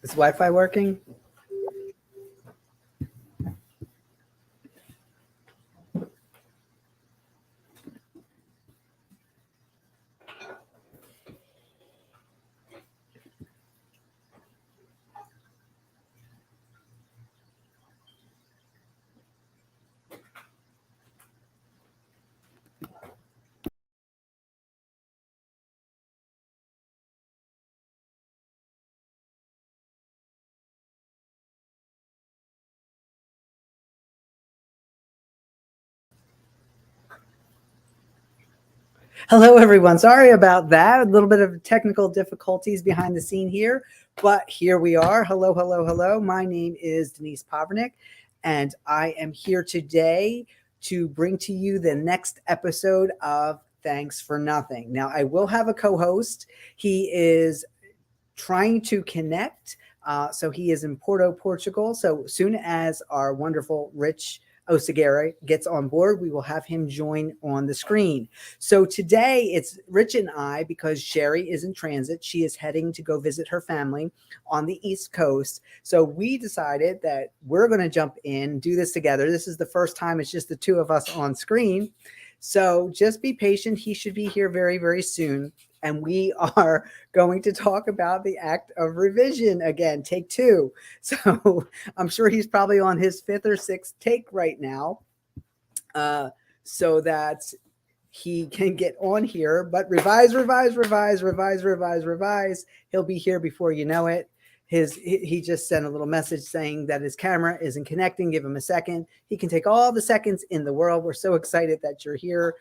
Is Wi-Fi working? Hello, everyone. Sorry about that. A little bit of technical difficulties behind the scene here, but here we are. Hello, hello, hello. My name is Denise Povernick, and I am here today to bring to you the next episode of Thanks for Nothing. Now, I will have a co-host. He is trying to connect. So he is in Porto, Portugal. So soon as our wonderful Rich Oseguera gets on board, we will have him join on the screen. So today it's Rich and I, because Sherry is in transit. She is heading to go visit her family on the East Coast. So we decided that we're going to jump in, do this together. This is the first time it's just the two of us on screen. So just be patient. He should be here very, very soon. And we are going to talk about the act of revision again, take two. So I'm sure he's probably on his fifth or sixth take right now, so that he can get on here. But revise, revise, revise, revise, revise, revise. He'll be here before you know it. He just sent a little message saying that his camera isn't connecting. Give him a second. He can take all the seconds in the world. We're so excited that you're here.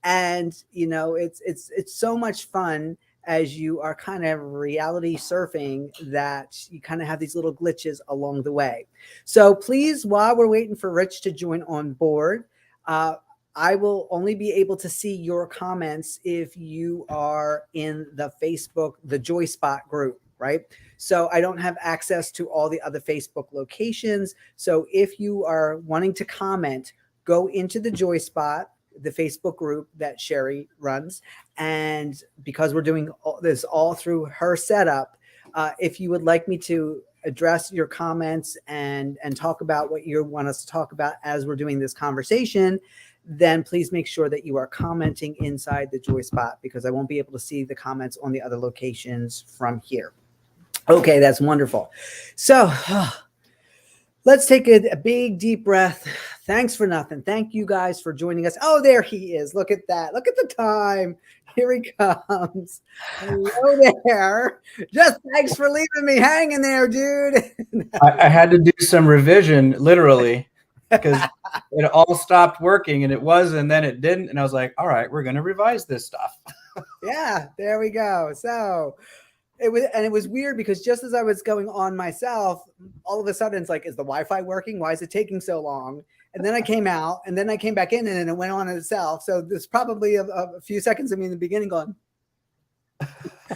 And, you know, it's so much fun as you are kind of reality surfing that you kind of have these little glitches along the way. So please, while we're waiting for Rich to join on board, I will only be able to see your comments if you are in the Facebook, the Joy Spot group, right? So I don't have access to all the other Facebook locations. So if you are wanting to comment, go into the Joy Spot, the Facebook group that Sherry runs. And because we're doing this all through her setup, if you would like me to address your comments and talk about what you want us to talk about as we're doing this conversation, then please make sure that you are commenting inside the Joy Spot, because I won't be able to see the comments on the other locations from here. Okay, that's wonderful. So let's take a big, deep breath. Thanks for nothing. Thank you guys for joining us. Oh, there he is. Look at that. Look at the time. Here he comes. Hello there. Just thanks for leaving me hanging there, dude. I had to do some revision, literally, because it all stopped working, and it was, and then it didn't. And I was like, all right, we're going to revise this stuff. Yeah, there we go. So it was weird, because just as I was going on myself, all of a sudden it's like, is the Wi-Fi working? Why is it taking so long? And then I came out, and then I came back in, and then it went on itself. So there's probably a few seconds of me in the beginning going,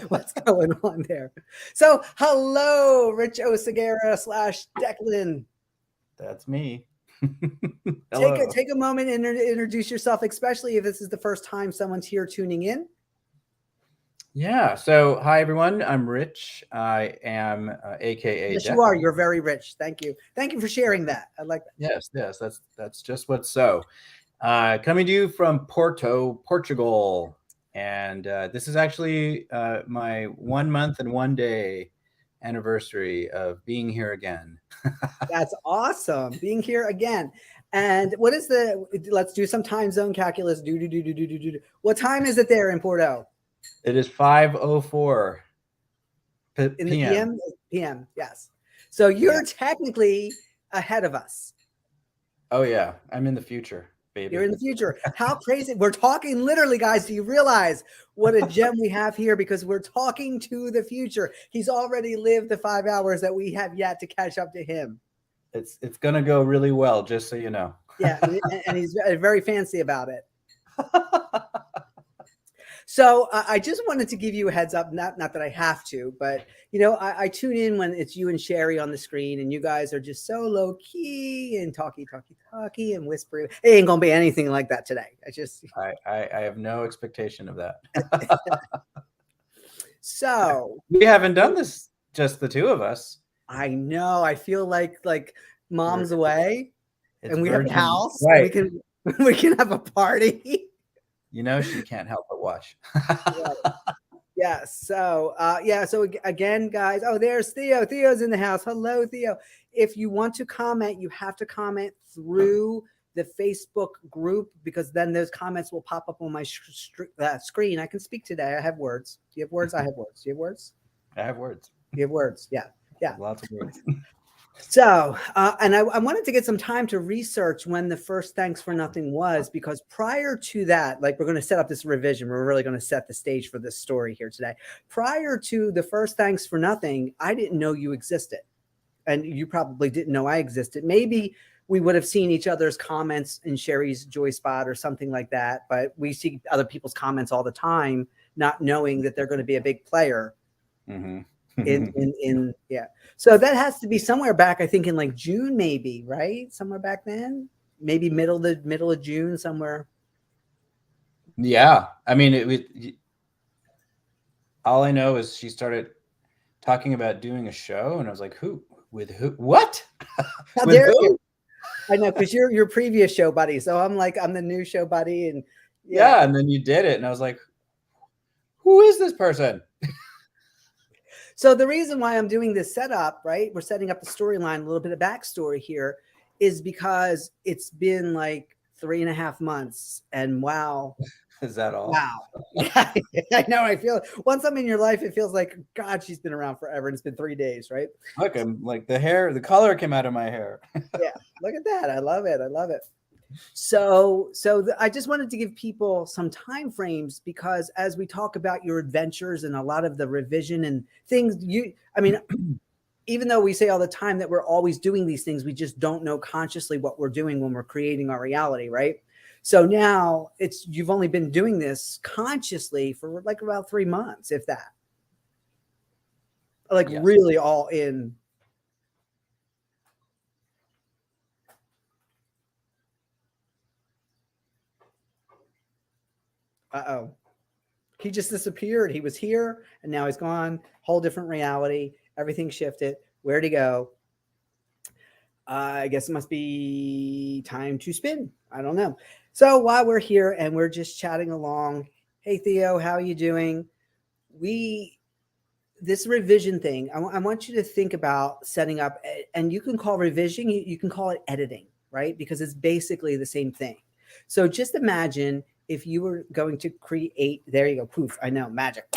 what's going on there? So hello, Rich Oseguera / Declan. That's me. Take a moment and introduce yourself, especially if this is the first time someone's here tuning in. Yeah. So, hi, everyone. I'm Rich. I am AKA. Yes, Declan. you are. You're very rich. Thank you. Thank you for sharing that. I like that. Yes. That's just what's so. Coming to you from Porto, Portugal. And this is actually my 1 month and 1 day anniversary of being here again. That's awesome. Being here again. And what is let's do some time zone calculus. What time is it there in Porto? It is 5:04 in the PM. PM, yes. So you're technically ahead of us. Oh yeah, I'm in the future, baby. You're in the future. How crazy. We're talking literally, guys. Do you realize what a gem we have here? Because we're talking to the future. He's already lived the 5 hours that we have yet to catch up to him. It's going to go really well, just so you know. Yeah, and he's very fancy about it. So I just wanted to give you a heads up, not that I have to, but, you know, I tune in when it's you and Sherry on the screen, and you guys are just so low key and talky and whispering. It ain't going to be anything like that today. I have no expectation of that. So we haven't done this, just the two of us. I know. I feel like mom's away It's and we have a virgin, house and right? we can have a party. You know, she can't help but watch. Yeah. So, yeah. So again, guys. Oh, there's Theo. Theo's in the house. Hello, Theo. If you want to comment, you have to comment through the Facebook group because then those comments will pop up on my screen. I can speak today. I have words. Do you have words? I have words. Do you have words? I have words. You have words. Yeah. Yeah. Lots of words. So, and I wanted to get some time to research when the first Thanks for Nothing was, because prior to that, like we're going to set up this revision. We're really going to set the stage for this story here today. Prior to the first Thanks for Nothing, I didn't know you existed. And you probably didn't know I existed. Maybe we would have seen each other's comments in Sherry's Joy Spot or something like that. But we see other people's comments all the time, not knowing that they're going to be a big player. Mm-hmm. in yeah, so that has to be somewhere back, I think in like June, maybe, right? Somewhere back then, maybe middle of June somewhere. Yeah, I mean, all I know is she started talking about doing a show, and I was like, "Who? With who? What? How With dare who?" you? I know, because you're your previous show buddy, so I'm the new show buddy, and Yeah, and then you did it, and I was like, "Who is this person?" So the reason why I'm doing this setup, right? We're setting up the storyline, a little bit of backstory here, is because it's been like 3.5 months, and wow. Is that all? Wow. Yeah, I know. I feel once I'm in your life, it feels like, God, she's been around forever. And it's been 3 days, right? Look, I'm like the color came out of my hair. Yeah. Look at that. I love it. I love it. So I just wanted to give people some time frames, because as we talk about your adventures and a lot of the revision and things, even though we say all the time that we're always doing these things, we just don't know consciously what we're doing when we're creating our reality, right? So now you've only been doing this consciously for like about 3 months, if that. Like, yes. Really all in. Uh-oh. He just disappeared. He was here and now he's gone. Whole different reality. Everything shifted. Where'd he go? I guess it must be time to spin. I don't know. So while we're here and we're just chatting along, hey Theo, how are you doing? This revision thing, I want you to think about setting up, and you can call revision, you can call it editing, right? Because it's basically the same thing. So just imagine if you were going to create, there you go, poof, I know, magic.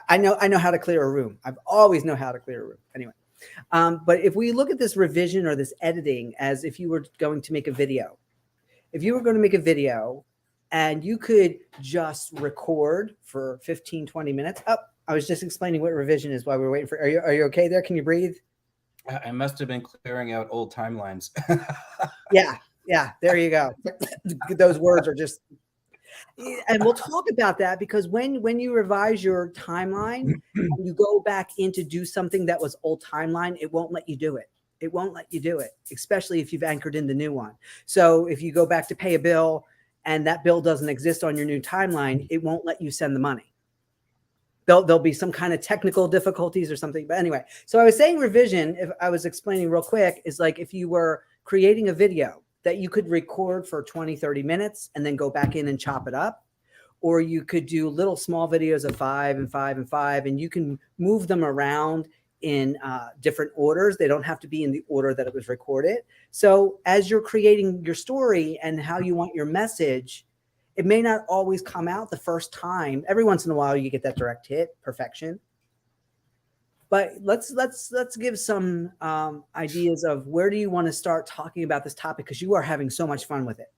I know how to clear a room. I've always know how to clear a room. Anyway, but if we look at this revision or this editing as if you were going to make a video, and you could just record for 15, 20 minutes. Oh, I was just explaining what revision is while we were waiting for, are you okay there? Can you breathe? I must have been clearing out old timelines. Yeah, there you go. Those words are just, and we'll talk about that, because when you revise your timeline and you go back in to do something that was old timeline, it won't let you do it. It won't let you do it, especially if you've anchored in the new one. So if you go back to pay a bill and that bill doesn't exist on your new timeline, it won't let you send the money. There'll be some kind of technical difficulties or something. But anyway, so I was saying revision, if I was explaining real quick, is like if you were creating a video that you could record for 20, 30 minutes and then go back in and chop it up. Or you could do little small videos of 5 and 5 and 5, and you can move them around in different orders. They don't have to be in the order that it was recorded. So as you're creating your story and how you want your message, it may not always come out the first time. Every once in a while you get that direct hit, perfection. But let's give some ideas of where do you want to start talking about this topic, because you are having so much fun with it.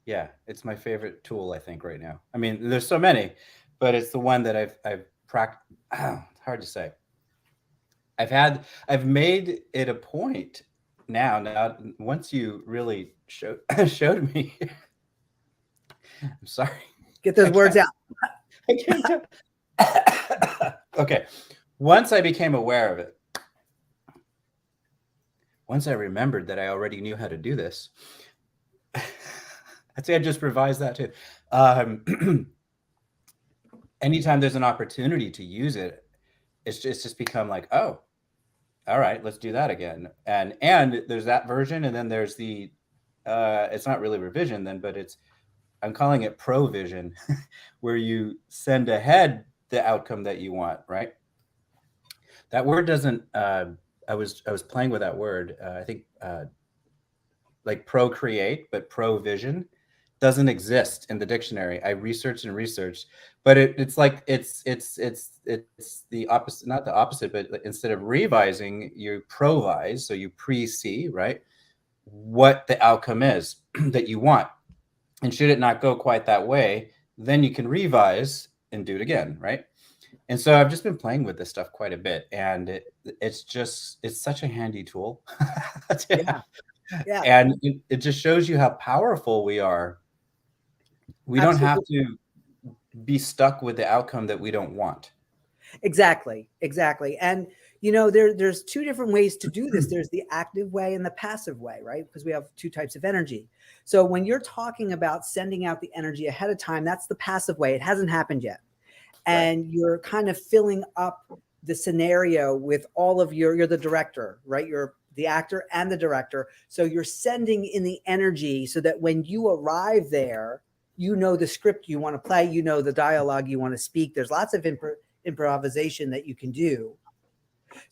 Yeah, it's my favorite tool, I think, right now. I mean, there's so many, but it's the one that I've practiced. It's hard to say. I've made it a point now once you really showed me. I'm sorry. Get those words out. I can't. Okay. Once I became aware of it, once I remembered that I already knew how to do this, I'd say I just revised that too. Anytime there's an opportunity to use it, it's just become like, oh, all right, let's do that again. And there's that version, and then there's the it's not really revision then, but I'm calling it provision, where you send ahead the outcome that you want, right? That word doesn't I was playing with that word. I think like procreate, but provision doesn't exist in the dictionary. I researched and researched, but it's like it's the opposite, not the opposite, but instead of revising, you provise, so you pre-see, right, what the outcome is that you want. And should it not go quite that way, then you can revise and do it again, right? And so I've just been playing with this stuff quite a bit, and it's such a handy tool. Yeah. Yeah. And it just shows you how powerful we are. We don't have Absolutely. to be stuck with the outcome that we don't want. Exactly. Exactly. And there's two different ways to do this. There's the active way and the passive way, right? Because we have two types of energy. So when you're talking about sending out the energy ahead of time, that's the passive way. It hasn't happened yet. Right. And you're kind of filling up the scenario with all of you're the director, right? You're the actor and the director. So you're sending in the energy so that when you arrive there, the script you want to play, the dialogue you want to speak. There's lots of improvisation that you can do.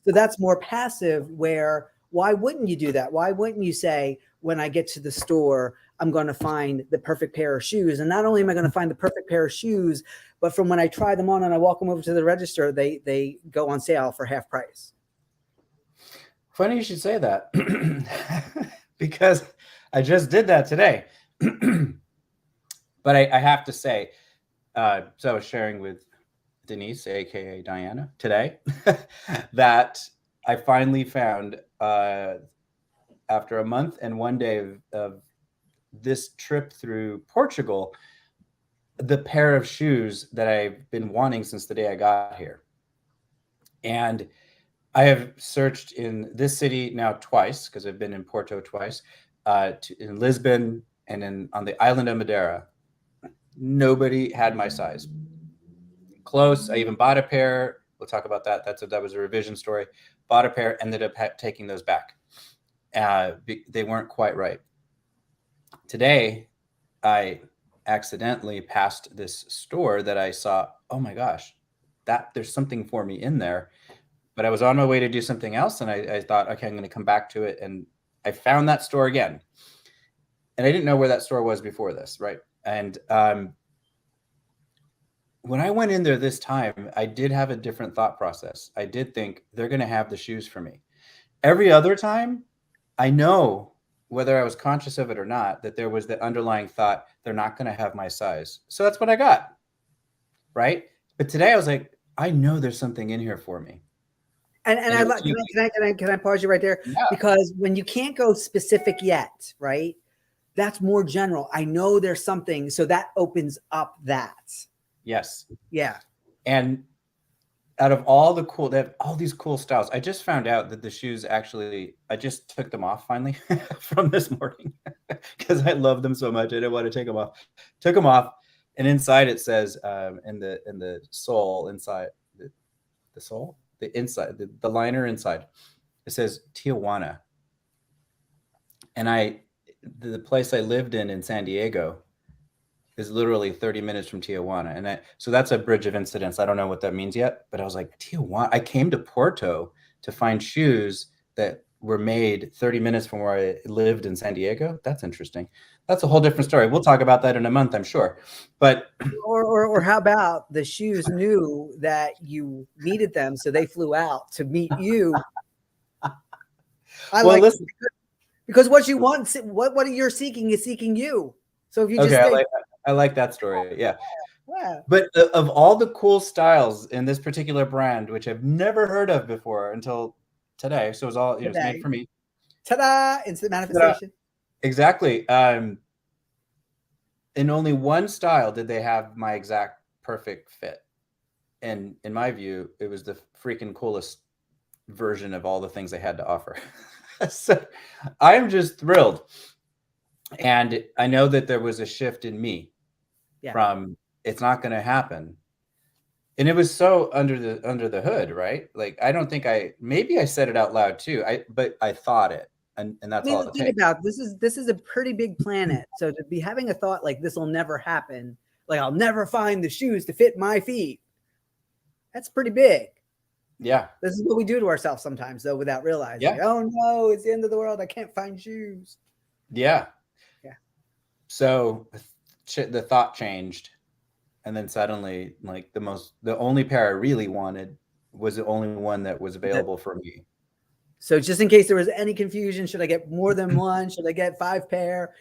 So that's more passive, where why wouldn't you do that? Why wouldn't you say, when I get to the store, I'm going to find the perfect pair of shoes? And not only am I going to find the perfect pair of shoes, but from when I try them on and I walk them over to the register, they go on sale for half price. Funny you should say that, because I just did that today. But I have to say, so I was sharing with Denise, aka Diana, today, that I finally found, after a month and one day of this trip through Portugal, the pair of shoes that I've been wanting since the day I got here. And I have searched in this city now twice, because I've been in Porto twice, in Lisbon and on the island of Madeira. Nobody had my size. Close. I even bought a pair. We'll talk about that. That was a revision story. Bought a pair, ended up taking those back. They weren't quite right. Today, I accidentally passed this store that I saw. Oh my gosh, there's something for me in there. But I was on my way to do something else, and I thought, okay, I'm going to come back to it. And I found that store again. And I didn't know where that store was before this, right? And when I went in there this time, I did have a different thought process. I did think they're going to have the shoes for me. Every other time, I know, whether I was conscious of it or not, that there was the underlying thought, they're not going to have my size. So that's what I got, right? But today I was like, I know there's something in here for me. And I like, can I pause you right there? Yeah. Because when you can't go specific yet, right? That's more general. I know there's something, so that opens up that. Yes. Yeah. And out of all they have all these cool styles. I just found out that the shoes actually, I just took them off finally from this morning because I love them so much. I didn't want to take them off. Took them off, and inside it says, in the sole inside, the sole, the inside, the liner inside, it says Tijuana. And the place I lived in San Diego is literally 30 minutes from Tijuana. And so that's a bridge of incidents. I don't know what that means yet, but I was like, Tijuana. I came to Porto to find shoes that were made 30 minutes from where I lived in San Diego. That's interesting. That's a whole different story. We'll talk about that in a month, I'm sure. But or how about the shoes knew that you needed them, so they flew out to meet you. Listen, because what you want, what you're seeking is seeking you. So if you just I like that story. Yeah. But of all the cool styles in this particular brand, which I've never heard of before until today, so it was all, it's made for me. Ta-da! Instant manifestation. Ta-da. Exactly. In only one style did they have my exact perfect fit. And in my view, it was the freaking coolest version of all the things they had to offer. So I'm just thrilled. And I know that there was a shift in me from it's not going to happen And it was so under the hood, right? Like, I don't think maybe I said it out loud too. But I thought it, and I that's mean, all it think takes. about this is a pretty big planet. So to be having a thought like this will never happen, like I'll never find the shoes to fit my feet, that's pretty big. Yeah. This is what we do to ourselves sometimes, though, without realizing. Yeah. Oh no, it's the end of the world. I can't find shoes. Yeah. Yeah. So the thought changed, and then suddenly, like, the only pair I really wanted was the only one that was available for me. So just in case there was any confusion, should I get more than one? Should I get 5 pair?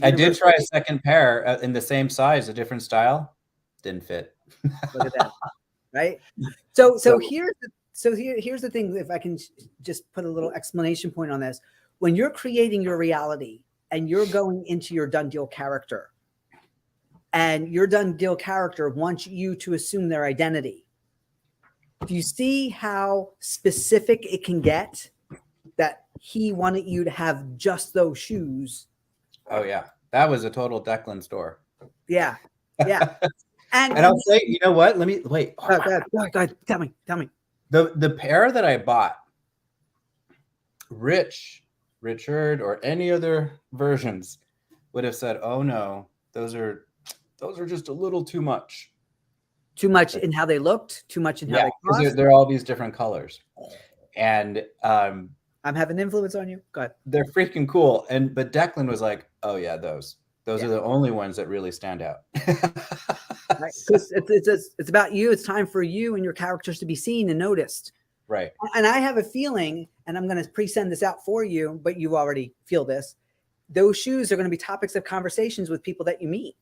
I did try a second pair in the same size, a different style. Didn't fit. Look at that, right? So here's the thing. If I can just put a little explanation point on this, when you're creating your reality and you're going into your done deal character, and your done deal character wants you to assume their identity. Do you see how specific it can get? That he wanted you to have just those shoes. Oh yeah, that was a total Declan store. Yeah, yeah. And I'll say, you know what? Let me wait. Go ahead. Tell me. The pair that I bought, Richard, or any other versions would have said, "Oh no, those are just a little too much." Too much in how they looked. Too much in how they cost. They're all these different colors, and I'm having influence on you. Go ahead. They're freaking cool. But Declan was like, "Oh yeah, those are the only ones that really stand out." Right. It's about you. It's time for you and your characters to be seen and noticed. Right. And I have a feeling, and I'm going to pre-send this out for you, but you already feel this. Those shoes are going to be topics of conversations with people that you meet.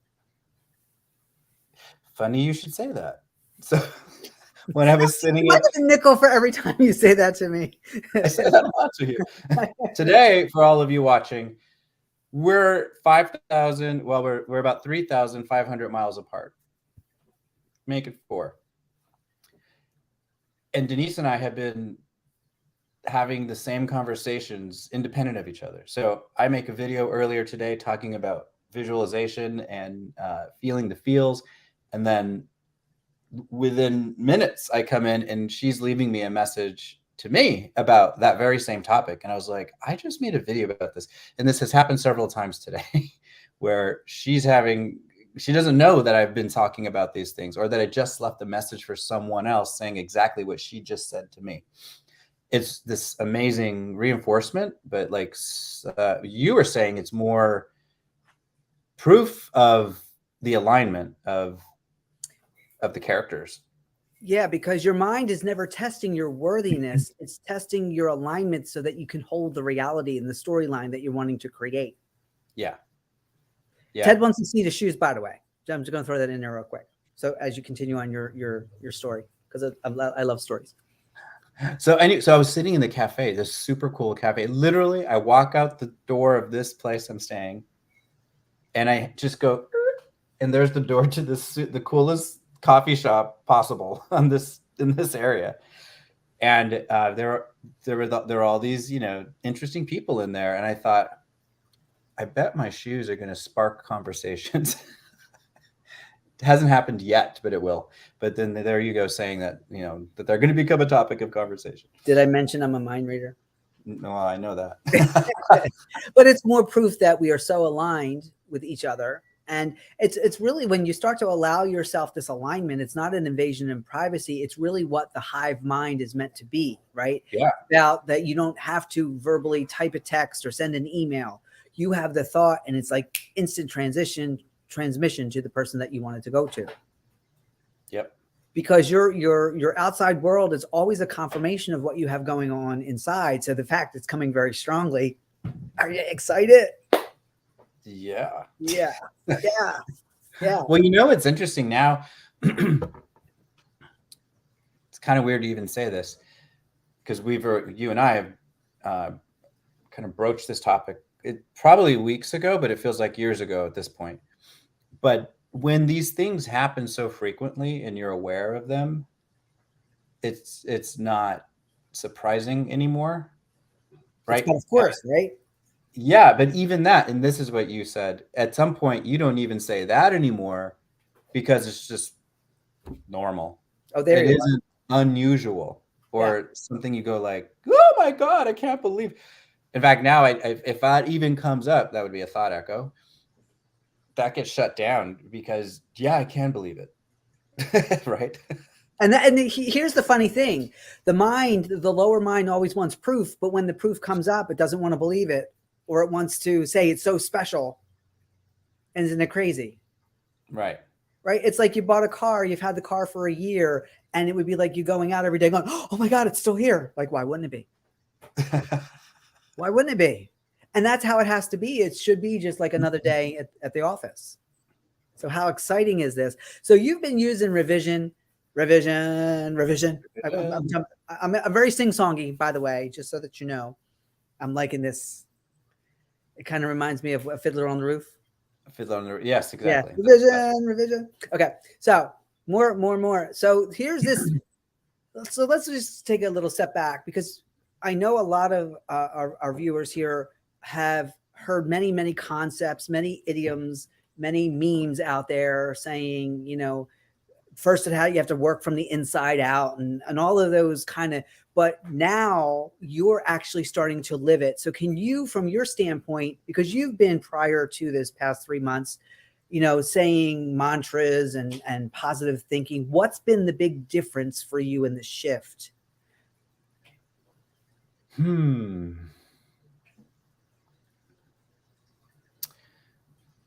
Funny you should say that. So when I was sitting, I get a nickel for every time you say that to me. I say that a lot to you. Today, for all of you watching, we're 5,000. Well, we're about 3,500 miles apart. Make it 4. And Denise and I have been having the same conversations independent of each other. So I make a video earlier today talking about visualization and feeling the feels. And then within minutes, I come in and she's leaving me a message to me about that very same topic. And I was like, I just made a video about this. And this has happened several times today where she doesn't know that I've been talking about these things, or that I just left a message for someone else saying exactly what she just said to me. It's this amazing reinforcement, but like you were saying, it's more proof of the alignment of the characters. Yeah, because your mind is never testing your worthiness. It's testing your alignment so that you can hold the reality and the storyline that you're wanting to create. Yeah. Ted wants to see the shoes, by the way. I'm just going to throw that in there real quick. So as you continue on your story, because I love stories. So I was sitting in the cafe, this super cool cafe. Literally, I walk out the door of this place I'm staying, and I just go, and there's the door to the coolest coffee shop possible in this area. And there were all these, interesting people in there, and I thought, I bet my shoes are going to spark conversations. It hasn't happened yet, but it will. But then there you go, saying that, that they're going to become a topic of conversation. Did I mention I'm a mind reader? No, I know that. But it's more proof that we are so aligned with each other. And it's really, when you start to allow yourself this alignment, it's not an invasion of privacy. It's really what the hive mind is meant to be, right? Yeah. About that you don't have to verbally type a text or send an email. You have the thought, and it's like instant transmission to the person that you wanted to go to. Yep. Because your outside world is always a confirmation of what you have going on inside. So the fact it's coming very strongly. Are you excited? Yeah. Yeah. Well, it's interesting now. It's kind of weird to even say this, because you and I have kind of broached this topic probably weeks ago, but it feels like years ago at this point. But when these things happen so frequently and you're aware of them, it's not surprising anymore, right? Of course, right? Yeah, but even that, and this is what you said, at some point you don't even say that anymore because it's just normal. Oh, there It you isn't unusual Yeah. or something you go like, oh my God, I can't believe. In fact, now if that even comes up, that would be a thought echo. That gets shut down because, yeah, I can believe it. Right. And here's the funny thing. The mind, the lower mind always wants proof, but when the proof comes up, it doesn't want to believe it, or it wants to say it's so special. And isn't it crazy? Right. Right? It's like you bought a car, you've had the car for a year, and it would be like you going out every day going, oh my God, it's still here. Like, why wouldn't it be? Why wouldn't it be? And that's how it has to be. It should be just like another day at the office. So how exciting is this? So you've been using revision. I'm very sing-songy, by the way, just so that you know. I'm liking this. It kind of reminds me of a Fiddler on the Roof. Yes, exactly. Yeah, revision. Okay, so more. So here's this. So let's just take a little step back, because I know a lot of our viewers here have heard many concepts, many idioms, many memes out there saying, first how you have to work from the inside out and all of those kind of, but now you're actually starting to live it. So can you, from your standpoint, because you've been prior to this past 3 months, saying mantras and positive thinking, what's been the big difference for you in the shift?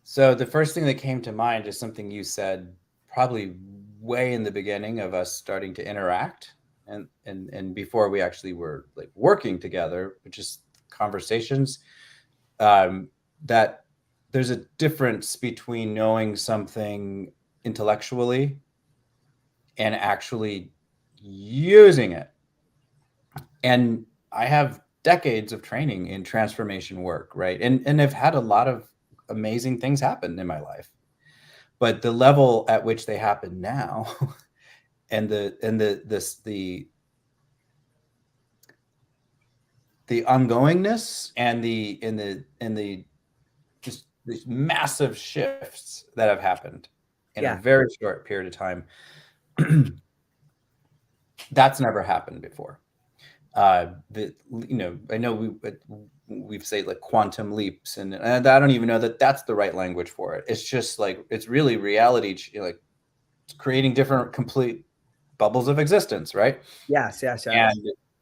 So the first thing that came to mind is something you said probably way in the beginning of us starting to interact, and before we actually were like working together, which is conversations, that there's a difference between knowing something intellectually and actually using it. And I have decades of training in transformation work, right? And I've had a lot of amazing things happen in my life. But the level at which they happen now and the ongoingness and the just these massive shifts that have happened in a very short period of time, that's never happened before. I know we've said like quantum leaps, and I don't even know that that's the right language for it. It's just like, it's really reality, like creating different complete bubbles of existence, right? Yes.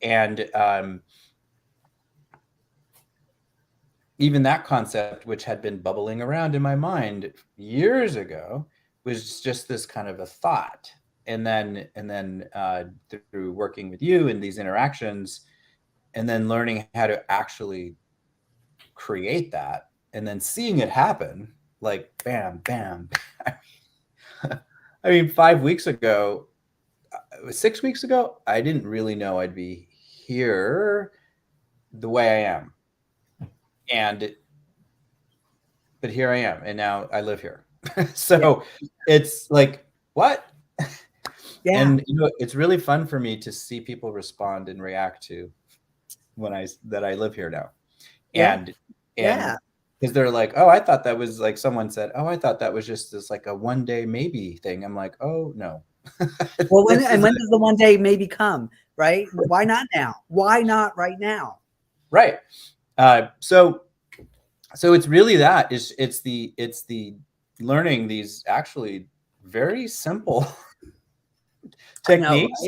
And even that concept, which had been bubbling around in my mind years ago, was just this kind of a thought. And then through working with you in these interactions, and then learning how to actually create that, and then seeing it happen, like bam, bam. I mean, 5 weeks ago, 6 weeks ago, I didn't really know I'd be here the way I am. But here I am, and now I live here. So it's like, what? Yeah. And it's really fun for me to see people respond and react to that I live here now. And because they're like, oh, I thought that was like, someone said, oh, I thought that was just this like a one day maybe thing. I'm like, oh no. Well, when does the one day maybe come, right? Why not now? Why not right now? Right. So it's really that it's the learning these actually very simple techniques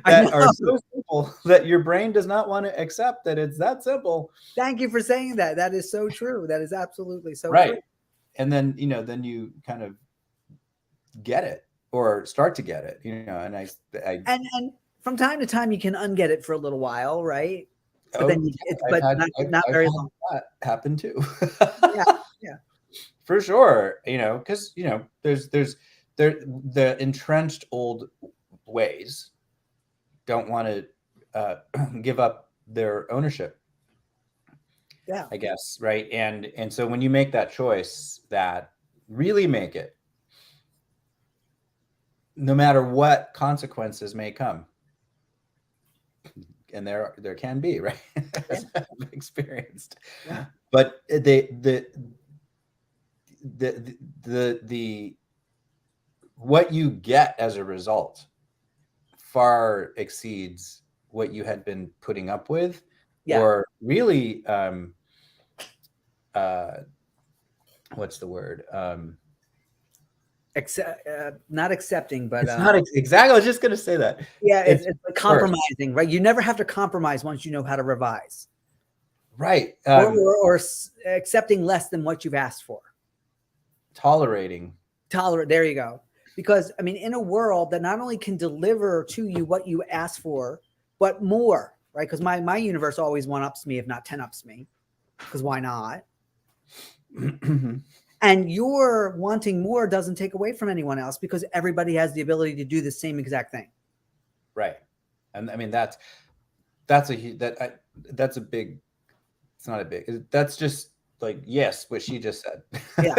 that are so simple that your brain does not want to accept that it's that simple. Thank you for saying that. That is so true. That is absolutely so right. true. And then then you kind of get it, or start to get it, and I and from time to time you can unget it for a little while, right? But then not very long. That happen too. yeah, for sure. Because there's the entrenched old ways don't want to give up their ownership. Yeah, I guess, right? And so when you make that choice, that really make it, no matter what consequences may come, and there can be, right? As I've experienced. Yeah. But the what you get as a result far exceeds what you had been putting up with, Yeah. or really, what's the word? Not accepting, but It's not exactly. I was just going to say that. yeah, It's it's like worse. compromising, right? You never have to compromise once you know how to revise, Right. or accepting less than what you've asked for. Tolerating. Tolerate. There you go. Because I mean, in a world that not only can deliver to you what you ask for, but more, right? Because my universe always one ups me, if not 10 ups me. Because why not? And your wanting more doesn't take away from anyone else, because everybody has the ability to do the same exact thing. Right. And I mean, that's a big, it's not a big, that's just like, yes, what she just said. Yeah.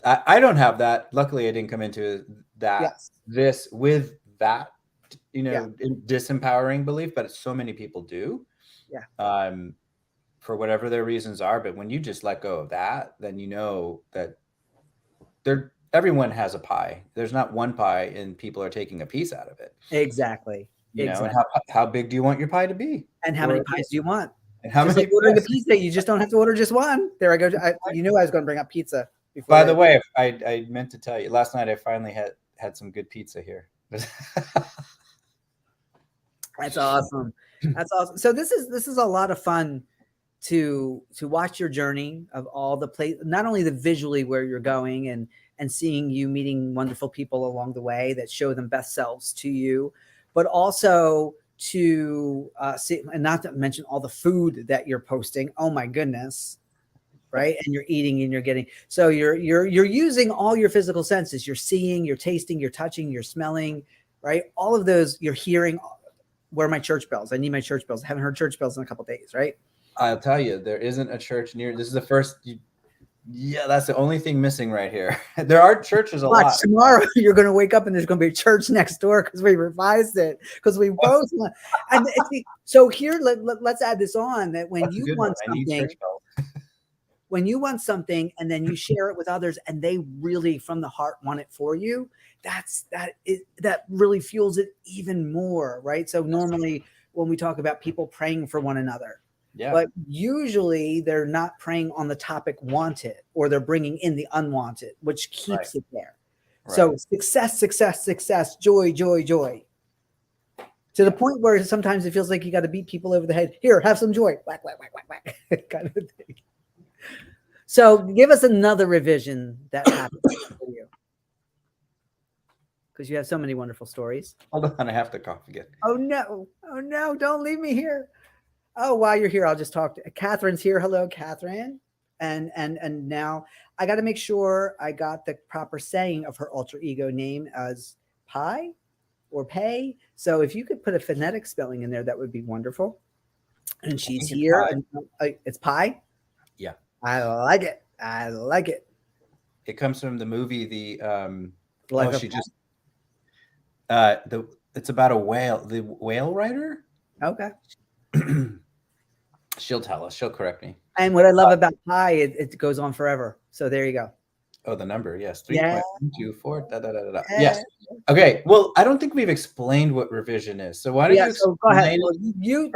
I don't have that. Luckily, I didn't come into that, Yes. with that, Yeah. disempowering belief, but so many people do. Yeah. For whatever their reasons are. But when you just let go of that, then you know that everyone has a pie. There's not one pie and people are taking a piece out of it. Exactly. And how big do you want your pie to be? And how many pies do you want? And how just many? Like ordering a pizza, you just don't have to order just one. There I go. You knew I was going to bring up pizza. By the way, I meant to tell you, last night I finally had some good pizza here. That's awesome. That's awesome. So this is a lot of fun to watch your journey of all the place, not only the visually where you're going and seeing you meeting wonderful people along the way that show them best selves to you, but also to see, and not to mention all the food that you're posting. Oh my goodness. Right. And you're eating and you're getting, so you're using all your physical senses. You're seeing, you're tasting, you're touching, you're smelling, right? All of those, you're hearing. Where are my church bells? I need my church bells. I haven't heard church bells in a couple of days, right? I'll tell you, there isn't a church near. This is the first. Yeah, that's the only thing missing right here. There are churches a lot. Tomorrow you're going to wake up and there's going to be a church next door because we revised it, because we both want. And so here, let's add this on, that when you want something, when you want something and then you share it with others and they really from the heart want it for you, that really fuels it even more, right? So normally when we talk about people praying for one another, but usually they're not praying on the topic wanted, or they're bringing in the unwanted, which keeps it there. So success, joy, to the point where sometimes it feels like you got to beat people over the head. Here, have some joy. Whack, whack, whack, whack, whack. Kind of thing. So give us another revision that happened for you, because you have so many wonderful stories. Hold on, I have to cough again. Oh no, don't leave me here. Oh, while you're here, I'll just talk to Catherine's here. Hello, Catherine. And now I got to make sure I got the proper saying of her alter ego name as Pi or Pay. So if you could put a phonetic spelling in there, that would be wonderful. And she's here. And it's Pi. Yeah. I like it. I like it. It comes from the movie, it's about a whale, the Whale Rider. Okay. She'll tell us. She'll correct me. And what I love about Pi, it goes on forever. So there you go. Oh, the number, yes. 3.124. Yeah. Yes. Okay. Well, I don't think we've explained what revision is. So why don't you explain? Go ahead. Well, you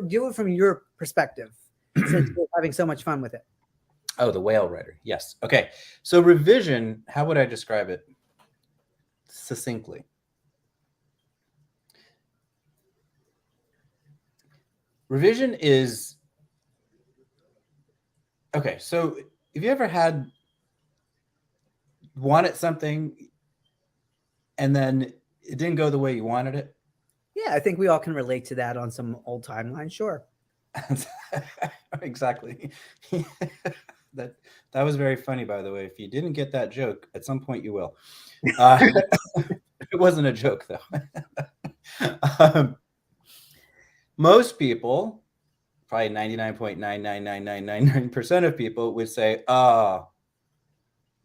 do it from your perspective, since we're having so much fun with it. Oh, the Whale Rider. Yes. Okay. So revision, how would I describe it succinctly? Revision is, okay, so have you ever wanted something and then it didn't go the way you wanted it? Yeah, I think we all can relate to that on some old timeline. Sure. Exactly. That was very funny, by the way. If you didn't get that joke, at some point you will. It wasn't a joke, though. Most people, probably 99.99999% of people would say, oh,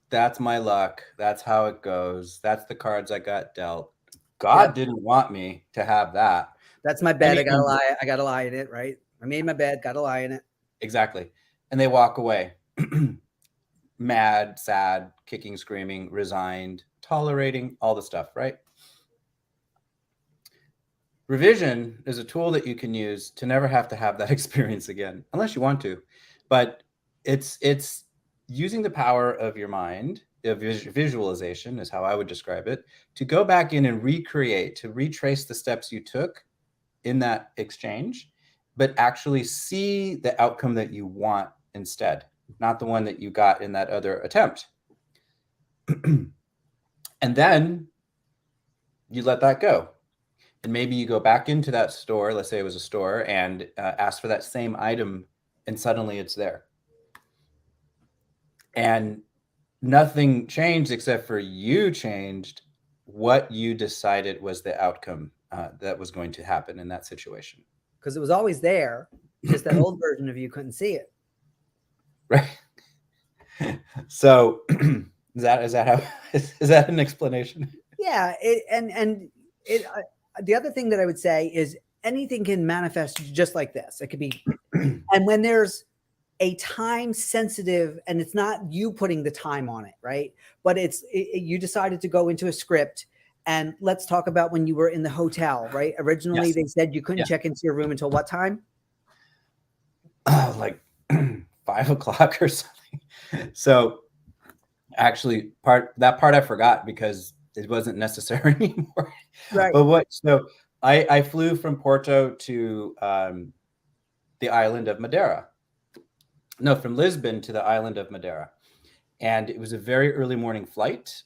that's my luck. That's how it goes. That's the cards I got dealt. God didn't want me to have that. That's my bed. I gotta lie. I gotta lie in it, right? I made my bed. Gotta lie in it. Exactly. And they walk away. Mad, sad, kicking, screaming, resigned, tolerating, all the stuff, right? Revision is a tool that you can use to never have to have that experience again, unless you want to. But it's using the power of your mind, of visualization is how I would describe it, to go back in and recreate, to retrace the steps you took in that exchange, but actually see the outcome that you want instead, not the one that you got in that other attempt. And then you let that go. And maybe you go back into that store, let's say it was a store, and ask for that same item, and suddenly it's there. And nothing changed except for you changed what you decided was the outcome that was going to happen in that situation. Because it was always there, just that old version of you couldn't see it. Right. So is that an explanation? Yeah. The other thing that I would say is anything can manifest just like this. It could be, and when there's a time sensitive, and it's not you putting the time on it, right? But you decided to go into a script. And let's talk about when you were in the hotel, right? Originally, They said you couldn't check into your room until what time? Like 5 o'clock or something. So actually that part I forgot because it wasn't necessary anymore. Right. But so I flew from Porto to the island of Madeira. No, from Lisbon to the island of Madeira. And it was a very early morning flight.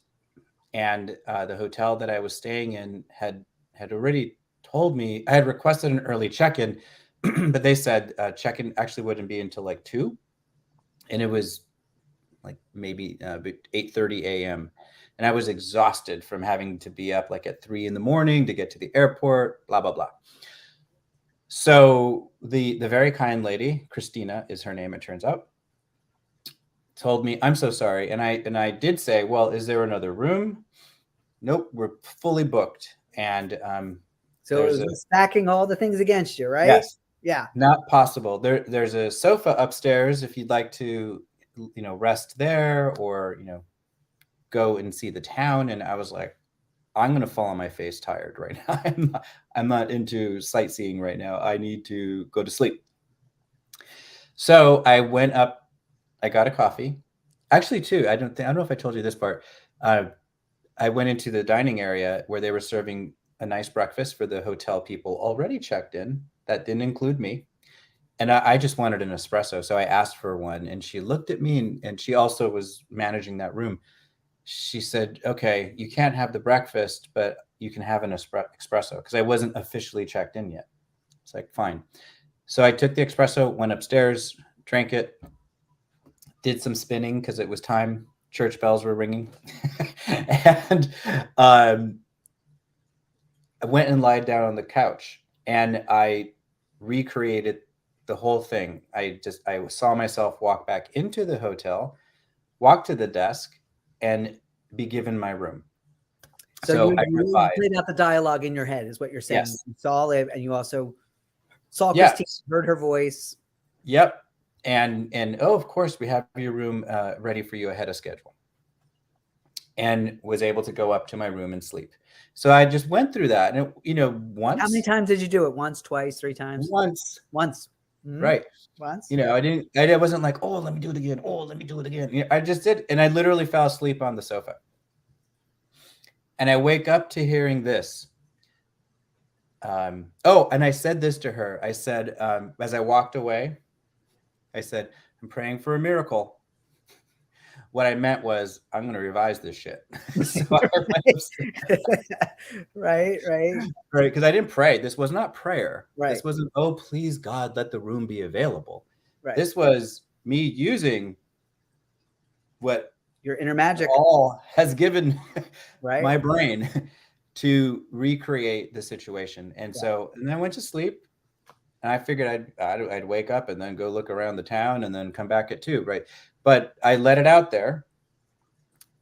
And the hotel that I was staying in had already told me, I had requested an early check-in, but they said check-in actually wouldn't be until like 2. And it was like maybe 8:30 a.m. And I was exhausted from having to be up like at 3 a.m. to get to the airport, blah, blah, blah. So the very kind lady, Christina is her name, it turns out, told me, I'm so sorry. And I did say, well, is there another room? Nope, we're fully booked. And so it was stacking all the things against you, right? Yes. Yeah. Not possible. There's a sofa upstairs if you'd like to, rest there or, go and see the town. And I was like, I'm going to fall on my face tired right now. I'm not into sightseeing right now. I need to go to sleep. So I went up, I got a coffee. Actually, too, I don't know if I told you this part. I went into the dining area where they were serving a nice breakfast for the hotel people already checked in. That didn't include me. And I just wanted an espresso. So I asked for one, and she looked at me, and she also was managing that room. She said, okay, you can't have the breakfast, but you can have an espresso, because I wasn't officially checked in yet. It's like, fine. So I took the espresso, went upstairs, drank it, did some spinning because it was time. Church bells were ringing. And I went and lied down on the couch, and I recreated the whole thing. I saw myself walk back into the hotel, walk to the desk, and be given my room. So you played out the dialogue in your head, is what you're saying. Yes. You saw it, and you also saw Christine, heard her voice. Yep. And oh, of course, we have your room ready for you ahead of schedule. And was able to go up to my room and sleep. So I just went through that. And, once. How many times did you do it? Once, twice, 3 times? Once. Mm-hmm. Right. Once. I wasn't like, oh, let me do it again. Oh, let me do it again. I just did. And I literally fell asleep on the sofa. And I wake up to hearing this. And I said this to her. I said, as I walked away, I said, I'm praying for a miracle. What I meant was, I'm going to revise this shit. Right. Because I didn't pray. This was not prayer. Right. This wasn't, oh, please, God, let the room be available. Right. This was me using what your inner magic all has given right. my brain to recreate the situation. And so, and then I went to sleep. And I figured I'd wake up and then go look around the town and then come back at 2, right? But I let it out there.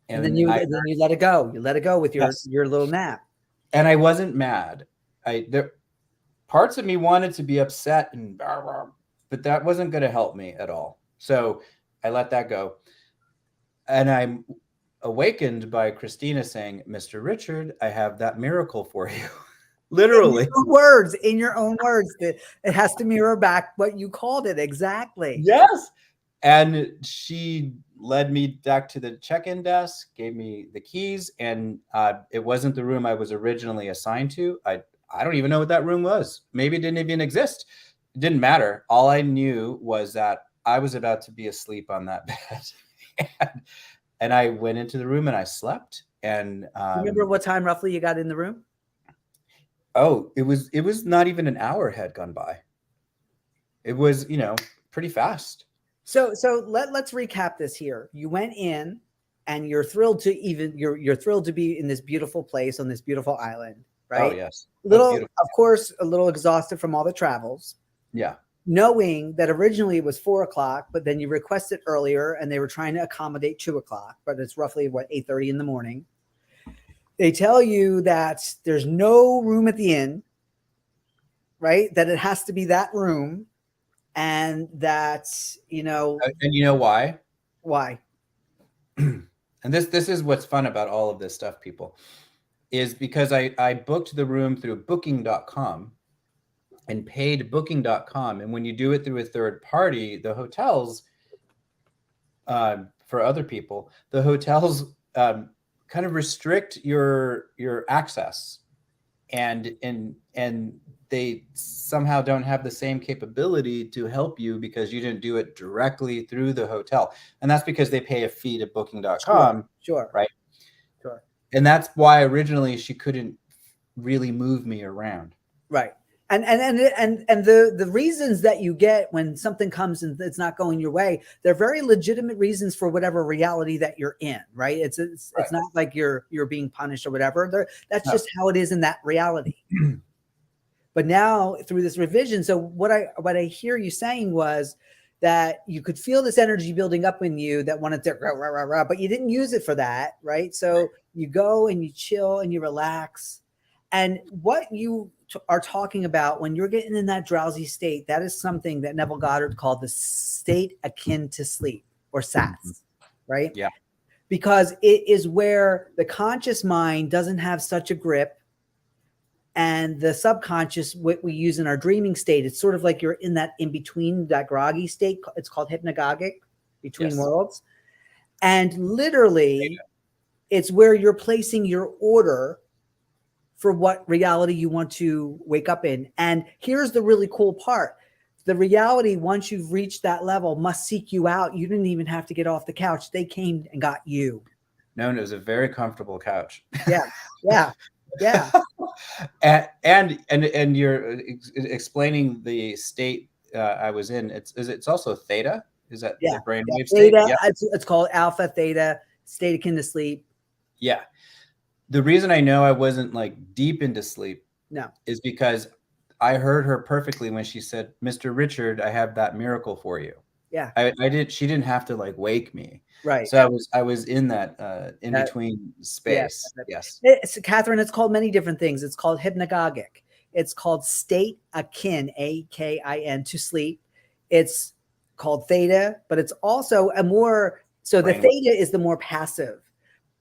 And then you let it go. You let it go with your little nap. And I wasn't mad. There parts of me wanted to be upset but that wasn't going to help me at all. So I let that go. And awakened by Christina saying, "Mr. Richard, I have that miracle for you." In your Literally. own words, in your own words, that it has to mirror back what you called it exactly. Yes. And she led me back to the check-in desk, gave me the keys, and it wasn't the room I was originally assigned to. I don't even know what that room was. Maybe it didn't even exist. It didn't matter. All I knew was that I was about to be asleep on that bed. and I went into the room and I slept. And Remember what time roughly you got in the room? oh, it was not even an hour had gone by. It was, pretty fast. So let's recap this here. You went in and you're thrilled to you're thrilled to be in this beautiful place on this beautiful island, Oh, right? yes. Little, Beautiful. of course, a little exhausted from all the travels. Yeah. Knowing that originally it was 4:00, but then you requested earlier and they were trying to accommodate 2:00, but it's roughly 8:30 in the morning. They tell you that there's no room at the inn, right? That it has to be that room, and that And you know why? why? And this is what's fun about all of this stuff, people, is because I booked the room through booking.com and paid booking.com. And when you do it through a third party, the hotels, for other people, the hotels kind of restrict your access, and they somehow don't have the same capability to help you because you didn't do it directly through the hotel. And that's because they pay a fee to booking.com. Sure. Right. Sure. And that's why originally she couldn't really move me around. Right. And the reasons that you get when something comes and it's not going your way, they're very legitimate reasons for whatever reality that you're in, right? It's not like you're being punished or whatever. That's just how it is in that reality. But now through this revision, so what I hear you saying was that you could feel this energy building up in you that wanted to rah, rah, rah, rah, but you didn't use it for that, right? So you go and you chill and you relax. And what you are talking about when you're getting in that drowsy state, that is something that Neville Goddard called the state akin to sleep, or SATS, right? Yeah. Because it is where the conscious mind doesn't have such a grip, and the subconscious, what we use in our dreaming state, it's sort of like you're in that in between, that groggy state. It's called hypnagogic, between worlds. And literally, it's where you're placing your order for what reality you want to wake up in. And here's the really cool part. The reality, once you've reached that level, must seek you out. You didn't even have to get off the couch. They came and got you. No, it was a very comfortable couch. Yeah. Yeah. Yeah. and you're explaining the state I was in. It's also theta. Is that the brainwave state? Theta. Yeah. It's called alpha theta, state akin to sleep. Yeah. The reason I know I wasn't like deep into sleep is because I heard her perfectly when she said, "Mr. Richard, I have that miracle for you." Yeah. She didn't have to like wake me. Right. So I was in that in between space. Yes. Catherine, it's called many different things. It's called hypnagogic. It's called state akin, AKIN, to sleep. It's called theta, but it's also a more, so the theta is the more passive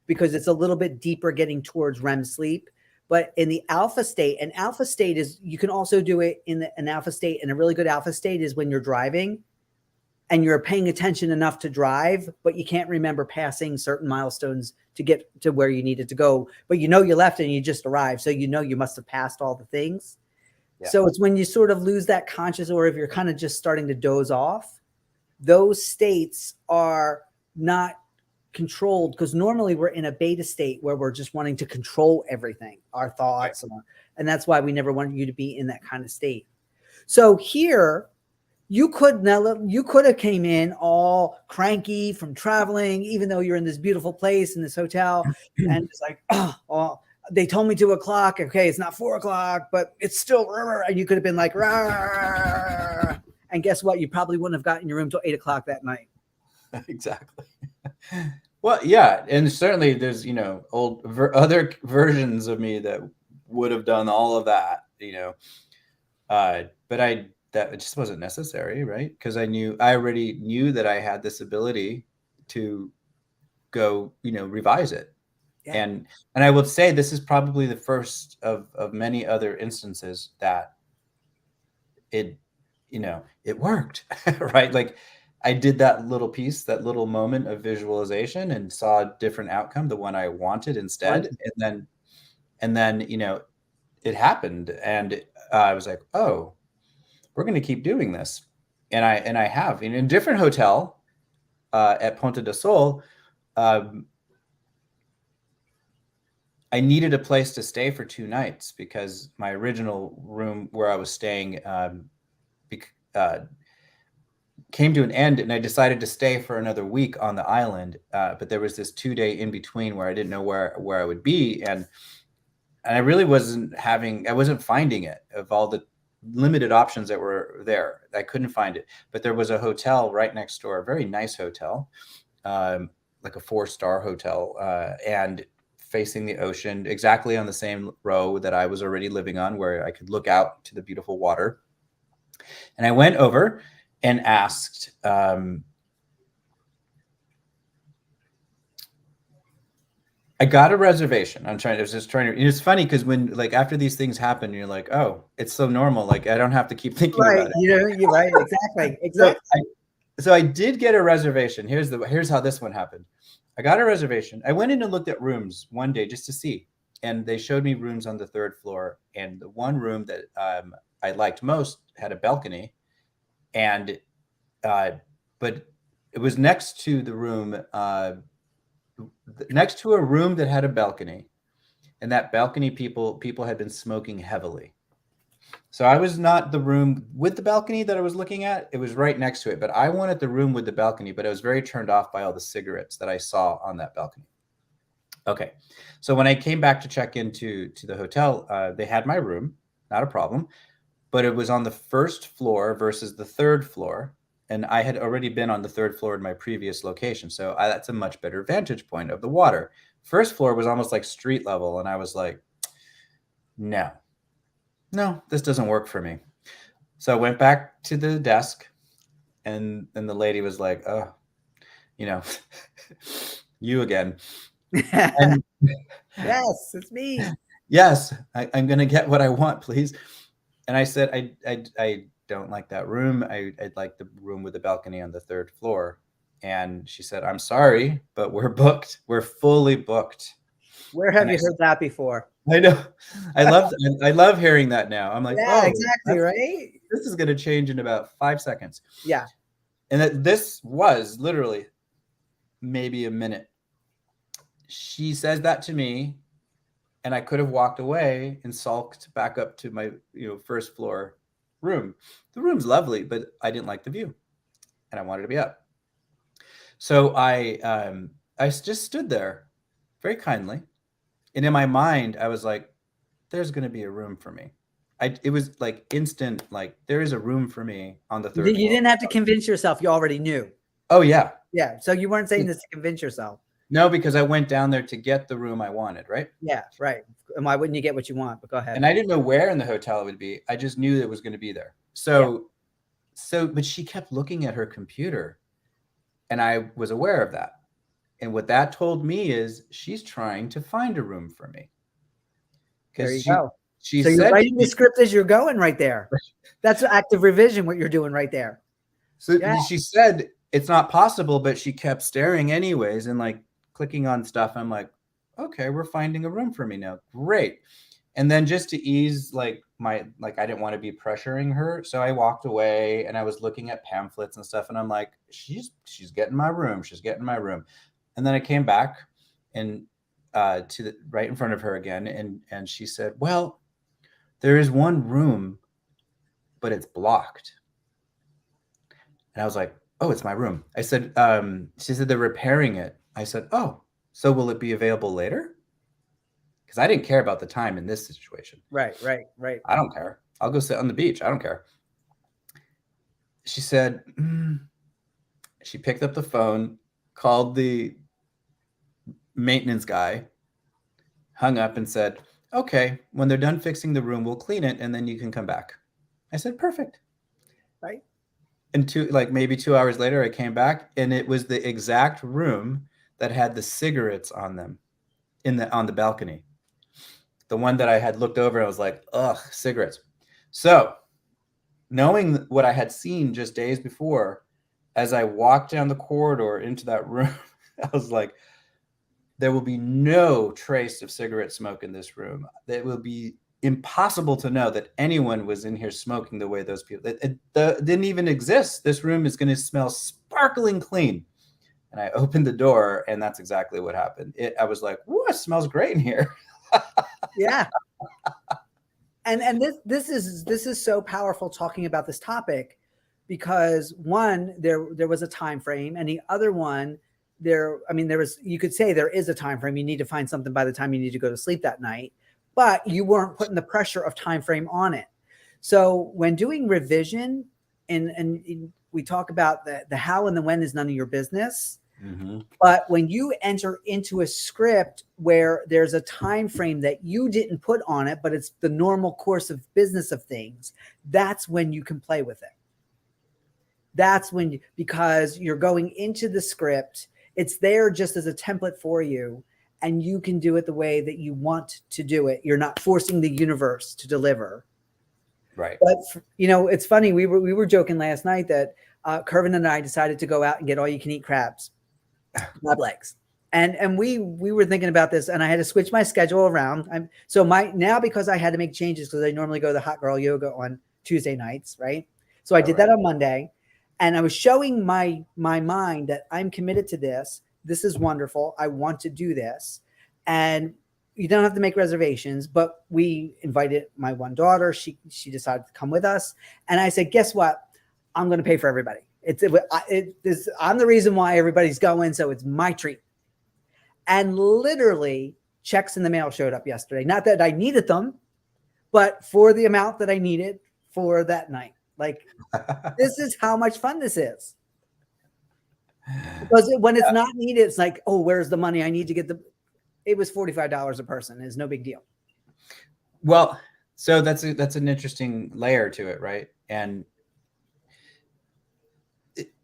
because it's a little bit deeper getting towards REM sleep. But in the alpha state, an alpha state is, you can also do it in an alpha state. And a really good alpha state is when you're driving and you're paying attention enough to drive, but you can't remember passing certain milestones to get to where you needed to go. But you left and you just arrived. So you must have passed all the things. Yeah. So it's when you sort of lose that conscious, or if you're kind of just starting to doze off, those states are not controlled, because normally we're in a beta state where we're just wanting to control everything, our thoughts. Right. And that's why we never wanted you to be in that kind of state. So here, you could have came in all cranky from traveling, even though you're in this beautiful place in this hotel, and it's like, oh, they told me 2:00. Okay, it's not 4:00, but it's still. And you could have been like, rah. And guess what? You probably wouldn't have gotten your room till 8:00 that night. Exactly. Well, yeah, and certainly there's other versions of me that would have done all of that, but that it just wasn't necessary, right? Because I already knew that I had this ability to go, revise it. Yeah. And I would say this is probably the first of many other instances that it, it worked, right? Like I did that little piece, that little moment of visualization and saw a different outcome, the one I wanted instead. Wonderful. And then, it happened. And I was like, oh, we're going to keep doing this. And I have in a different hotel at Ponta do Sol. I needed a place to stay for 2 nights because my original room where I was staying came to an end, and I decided to stay for another week on the island. But there was this 2-day in between where I didn't know where I would be, and I really I wasn't finding it. Of all the limited options that were there, I couldn't find it. But there was a hotel right next door, a very nice hotel, like a 4-star hotel, and facing the ocean, exactly on the same row that I was already living on, where I could look out to the beautiful water. And I went over and asked, I got a reservation. I was just trying to, it's funny because when, like, after these things happen, you're like, oh, it's so normal. Like, I don't have to keep thinking Right. about it. You're right. Exactly. Exactly. So I did get a reservation. Here's how this one happened. I got a reservation. I went in and looked at rooms one day just to see, and they showed me rooms on the 3rd floor. And the one room that I liked most had a balcony, and but it was next to the room, next to a room that had a balcony, and that balcony people had been smoking heavily. So I was not the room with the balcony that I was looking at. It was right next to it, but I wanted the room with the balcony, but I was very turned off by all the cigarettes that I saw on that balcony. Okay. So when I came back to check into the hotel, they had my room, not a problem, but it was on the 1st floor versus the 3rd floor. And I had already been on the 3rd floor in my previous location. So that's a much better vantage point of the water. 1st floor was almost like street level. And I was like, no, this doesn't work for me. So I went back to the desk, and the lady was like, oh, you again. And Yes, it's me. yes, I'm going to get what I want, please. And I said, I don't like that room. I'd like the room with the balcony on the 3rd floor. And she said, I'm sorry, but we're booked. We're fully booked. Where have you heard that before? I know. I love hearing that now. I'm like, Yeah, oh, exactly, right? This is going to change in about 5 seconds. Yeah. And that this was literally maybe a minute. She says that to me, and I could have walked away and sulked back up to my 1st floor room. The room's lovely, but I didn't like the view, and I wanted to be up. So I just stood there very kindly, and in my mind I was like, there's going to be a room for me. It was like instant, like there is a room for me on the 3rd floor. You didn't have to convince yourself. You already knew. Oh yeah. Yeah. So you weren't saying this to convince yourself. No, because I went down there to get the room I wanted, right? Yeah, right. And why wouldn't you get what you want? But go ahead. And I didn't know where in the hotel it would be. I just knew it was going to be there. But she kept looking at her computer, and I was aware of that. And what that told me is she's trying to find a room for me. There you go. She so said, you're writing the script as you're going right there. That's active revision, what you're doing right there. So she said it's not possible, but she kept staring anyways and like clicking on stuff. I'm like, okay, we're finding a room for me now. Great. And then just to ease I didn't want to be pressuring her. So I walked away and I was looking at pamphlets and stuff. And I'm like, she's getting my room. She's getting my room. And then I came back and to the right in front of her again. And she said, well, there is one room, but it's blocked. And I was like, oh, it's my room. I said, she said they're repairing it. I said, oh, so will it be available later? Because I didn't care about the time in this situation. Right. I don't care. I'll go sit on the beach. I don't care. She said, she picked up the phone, called the maintenance guy, hung up and said, okay, when they're done fixing the room, we'll clean it and then you can come back. I said, perfect. Right. And maybe 2 hours later, I came back and it was the exact room that had the cigarettes on them on the balcony. The one that I had looked over, I was like, ugh, cigarettes. So knowing what I had seen just days before, as I walked down the corridor into that room, I was like, there will be no trace of cigarette smoke in this room. It will be impossible to know that anyone was in here smoking the way those people, it didn't even exist. This room is going to smell sparkling clean. And I opened the door, and that's exactly what happened. I was like, whoa, it smells great in here. Yeah. And this is so powerful talking about this topic, because one, there was a time frame, and the other one, there was, you could say there is a time frame. You need to find something by the time you need to go to sleep that night, but you weren't putting the pressure of time frame on it. So when doing revision, and we talk about the how and the when is none of your business. Mm-hmm. But when you enter into a script where there's a time frame that you didn't put on it, but it's the normal course of business of things, that's when you can play with it. That's when because you're going into the script, it's there just as a template for you, and you can do it the way that you want to do it. You're not forcing the universe to deliver. Right. But it's funny. We were joking last night that Kervin and I decided to go out and get all you can eat crab legs. And we were thinking about this, and I had to switch my schedule around. Now because I had to make changes, because I normally go to the hot girl yoga on Tuesday nights, right? So I did that on Monday, and I was showing my mind that I'm committed to this. This is wonderful. I want to do this. And you don't have to make reservations, but we invited my one daughter. She decided to come with us. And I said, guess what? I'm going to pay for everybody. I'm the reason why everybody's going. So it's my treat. And literally checks in the mail showed up yesterday. Not that I needed them, but for the amount that I needed for that night. Like, this is how much fun this is. Because when it's not needed, it's like, oh, where's the money? I need to get it was $45 a person. It's no big deal. Well, so that's an interesting layer to it, right? And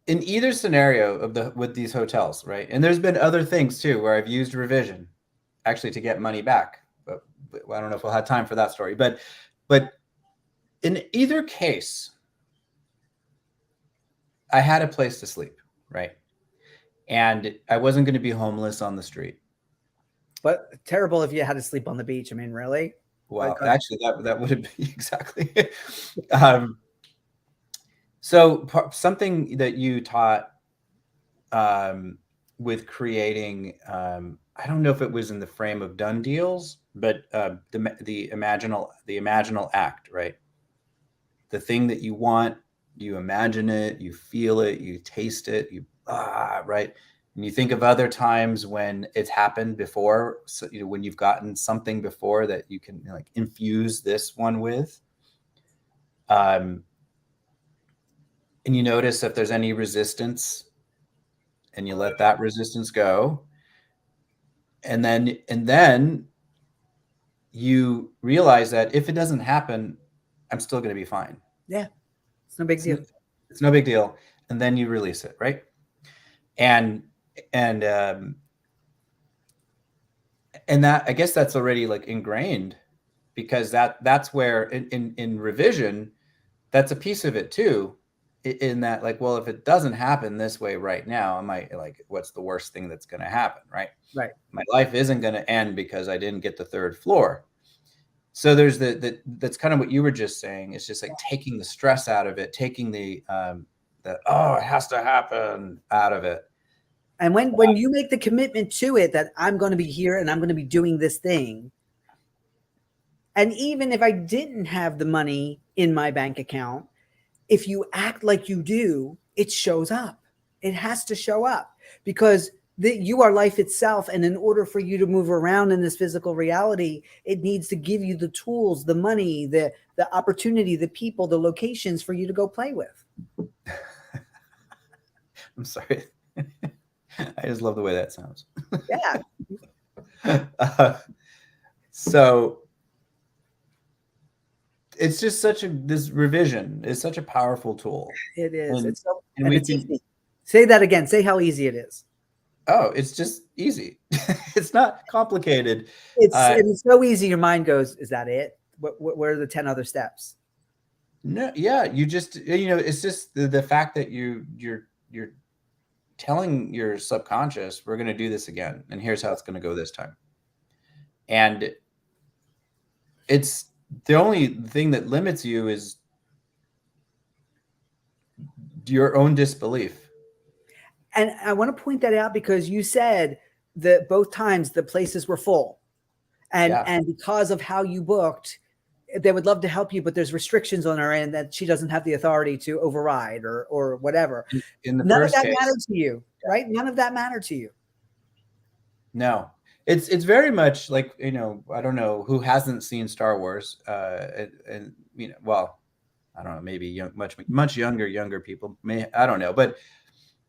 in either scenario with these hotels, right? And there's been other things too where I've used revision actually to get money back, but I don't know if we'll have time for that story. But in either case, I had a place to sleep, right? And I wasn't going to be homeless on the street. But terrible if you had to sleep on the beach. I mean, really? Well, actually, that would have been exactly. So something that you taught with creating, I don't know if it was in the frame of done deals, but the imaginal act, right? The thing that you want, you imagine it, you feel it, you taste it, right? And you think of other times when it's happened before, so when you've gotten something before that you can like infuse this one with. And you notice if there's any resistance, and you let that resistance go. And then you realize that if it doesn't happen, I'm still going to be fine. Yeah. It's no big deal. It's no big deal. And then you release it, right? And that, I guess that's already like ingrained, because that's where in revision, that's a piece of it too, in that, like, well, if it doesn't happen this way right now, what's the worst thing that's going to happen? Right. My life isn't going to end because I didn't get the third floor. So there's that's kind of what you were just saying. It's just like taking the stress out of it, taking it has to happen out of it. And when you make the commitment to it, that I'm going to be here and I'm going to be doing this thing. And even if I didn't have the money in my bank account, if you act like you do, it shows up. It has to show up, because you are life itself. And in order for you to move around in this physical reality, it needs to give you the tools, the money, the opportunity, the people, the locations for you to go play with. I'm sorry. I just love the way that sounds. Yeah. So it's just this revision is such a powerful tool. It is. And it's easy. Say that again. Say how easy it is. Oh, it's just easy. It's not complicated. It's so easy. Your mind goes, is that it? Where are the 10 other steps? No, yeah, you just, it's just the fact that you're telling your subconscious, we're going to do this again, and here's how it's going to go this time. And it's the only thing that limits you is your own disbelief. And I want to point that out because you said that both times the places were full. And because of how you booked, they would love to help you, but there's restrictions on her end that she doesn't have the authority to override or whatever. In the None of first that case, mattered to you, right? None of that mattered to you. no, it's very much like, I don't know who hasn't seen Star Wars, and well, I don't know, maybe much younger people I don't know, but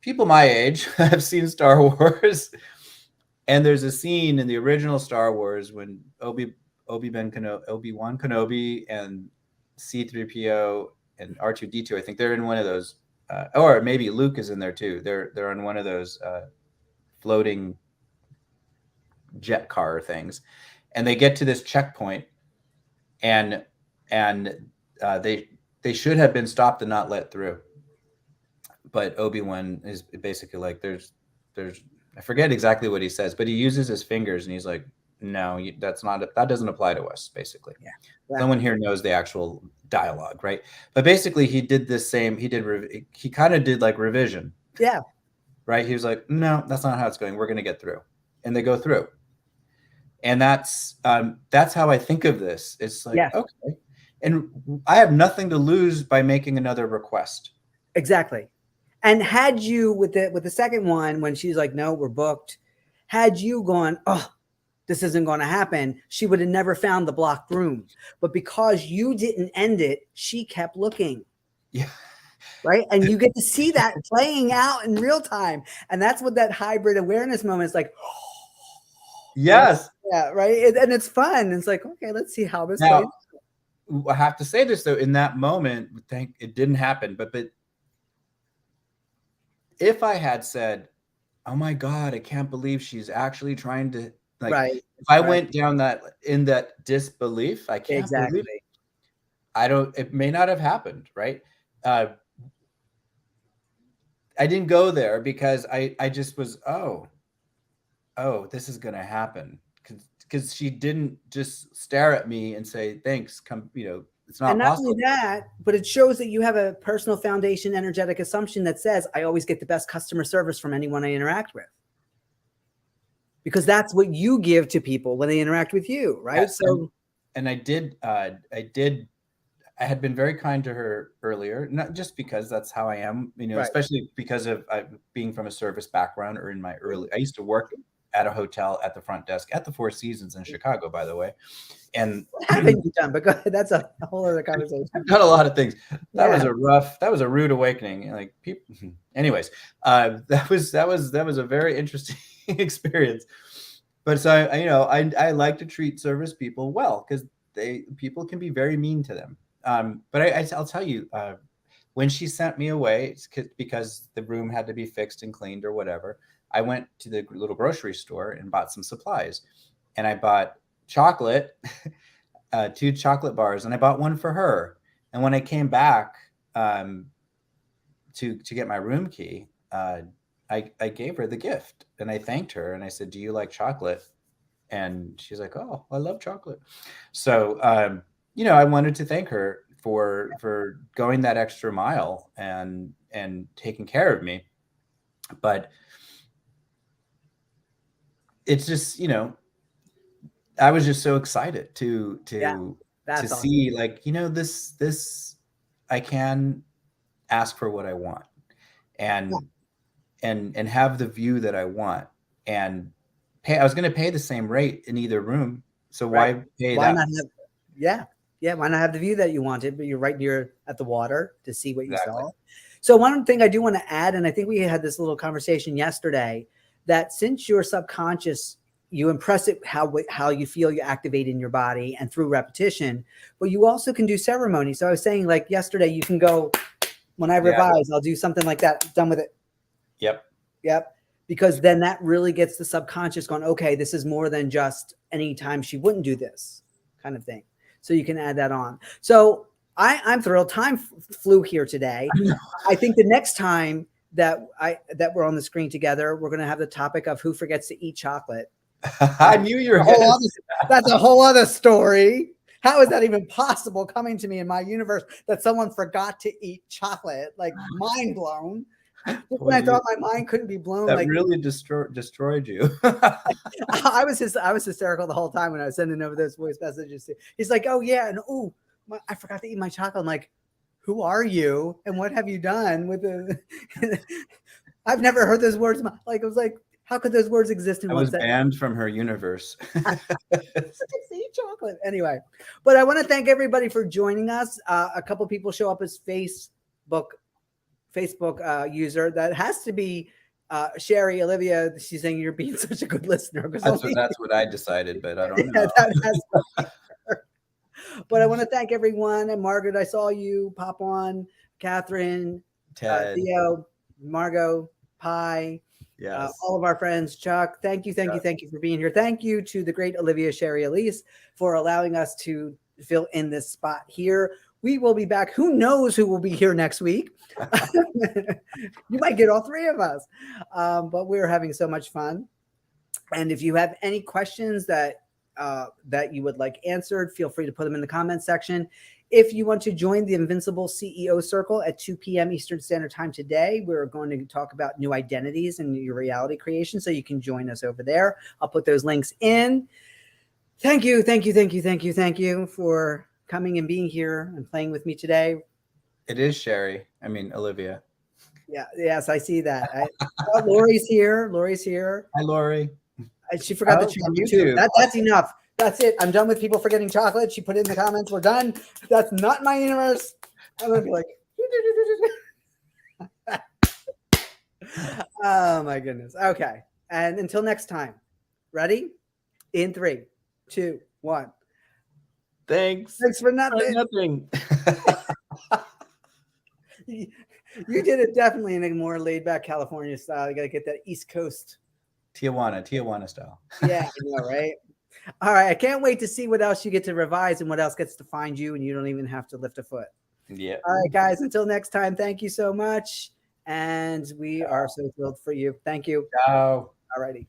people my age have seen Star Wars. And there's a scene in the original Star Wars when Obi-Wan Kenobi and C-3PO and R2-D2, I think they're in one of those, or maybe Luke is in there too. They're on one of those floating jet car things, and they get to this checkpoint, and they should have been stopped and not let through. But Obi-Wan is basically like, there's I forget exactly what he says, but he uses his fingers and he's like, no, that doesn't apply to us, basically. Yeah. Someone here knows the actual dialogue, right? But basically he did this same, he kind of did like revision. Yeah. Right? He was like, no, that's not how it's going. We're going to get through. And they go through. And that's how I think of this. It's like, okay. And I have nothing to lose by making another request. Exactly. And had you with the second one, when she's like, no, we're booked, had you gone, oh, this isn't going to happen, she would have never found the blocked room. But because you didn't end it, she kept looking. Yeah. Right. And you get to see that playing out in real time. And that's what that hybrid awareness moment is like. Yes. Yeah. Right. And it's fun. It's like, okay, let's see how this plays. I have to say this though, in that moment, it didn't happen, but if I had said, oh my God, I can't believe she's actually trying to, like, right. If I went down in that disbelief, I can't believe it. It may not have happened. Right. I didn't go there because I just was, oh, this is going to happen. Because she didn't just stare at me and say, thanks, come, it's not possible. Only that, but it shows that you have a personal foundation energetic assumption that says, I always get the best customer service from anyone I interact with. Because that's what you give to people when they interact with you, right? Yes, so, and I had been very kind to her earlier, not just because that's how I am, especially because of being from a service background, or I used to work at a hotel at the front desk at the Four Seasons in Chicago, by the way. And what haven't you done? But that's a whole other conversation. I've done a lot of things. That was a rude awakening. Like people, anyways, that was a very interesting experience. But so I like to treat service people well, because people can be very mean to them. But I'll tell you, when she sent me away because the room had to be fixed and cleaned or whatever, I went to the little grocery store and bought some supplies, and I bought chocolate, 2 chocolate bars, and I bought one for her. And when I came back to get my room key, I gave her the gift, and I thanked her, and I said, do you like chocolate? And she's like, oh, I love chocolate. So, I wanted to thank her for going that extra mile and taking care of me. But it's just, I was just so excited to awesome. See, like, this, I can ask for what I want and have the view that I want, and pay. I was going to pay the same rate in either room. So why pay that? Why not have the view that you wanted, but you're right near at the water to see what you saw. So one thing I do want to add, and I think we had this little conversation yesterday, that since your subconscious, you impress it how you feel, you activate in your body and through repetition, but you also can do ceremony. So I was saying, like yesterday, you can go, when I revise, I'll do something like that. Done with it. Yep. because then that really gets the subconscious going, okay, this is more than just any time she wouldn't do this kind of thing. So you can add that on. So I'm thrilled. Time flew here today. I think the next time that we're on the screen together, we're going to have the topic of who forgets to eat chocolate. I knew you were going to. That's a whole other story. How is that even possible coming to me in my universe that someone forgot to eat chocolate? Like, mind blown. When I thought my mind couldn't be blown. That like, really destroyed you. I was hysterical the whole time when I was sending over those voice messages. He's like, oh yeah, and I forgot to eat my chocolate. I'm like, who are you and what have you done with the I've never heard those words. Like, it was like, how could those words exist in I one was sentence? banned from her universe. Eat chocolate. Anyway, but I want to thank everybody for joining us. A couple people show up as Facebook user. That has to be Sherry Olivia. She's saying you're being such a good listener. That's what I decided, but I don't know. Yeah, that has to be her. But I want to thank everyone. And Margaret, I saw you pop on. Catherine, Ted, Theo, Margot, Pi, yes. all of our friends. Chuck, thank you for being here. Thank you to the great Olivia Sherry Elise for allowing us to fill in this spot here. We will be back. Who knows who will be here next week? You might get all three of us. But we're having so much fun. And if you have any questions that you would like answered, feel free to put them in the comments section. If you want to join the Invincible CEO Circle at 2 p.m. Eastern Standard Time today, we're going to talk about new identities and your reality creation. So you can join us over there. I'll put those links in. Thank you for coming and being here and playing with me today. It is Sherry. I mean, Olivia. Yeah. Yes, I see that. Lori's here. Hi, Lori. She forgot the chocolate too. That's enough. That's it. I'm done with people forgetting chocolate. She put it in the comments. We're done. That's not my universe. I'm going to be like, oh my goodness. Okay. And until next time, ready? In 3, 2, 1. Thanks for nothing. You did it definitely in a more laid back California style. You got to get that East Coast. Tijuana style. Yeah, I know, right? All right. I can't wait to see what else you get to revise and what else gets to find you, and you don't even have to lift a foot. Yeah. All right, guys. Until next time, thank you so much. And we are so thrilled for you. Thank you. Ciao. All righty.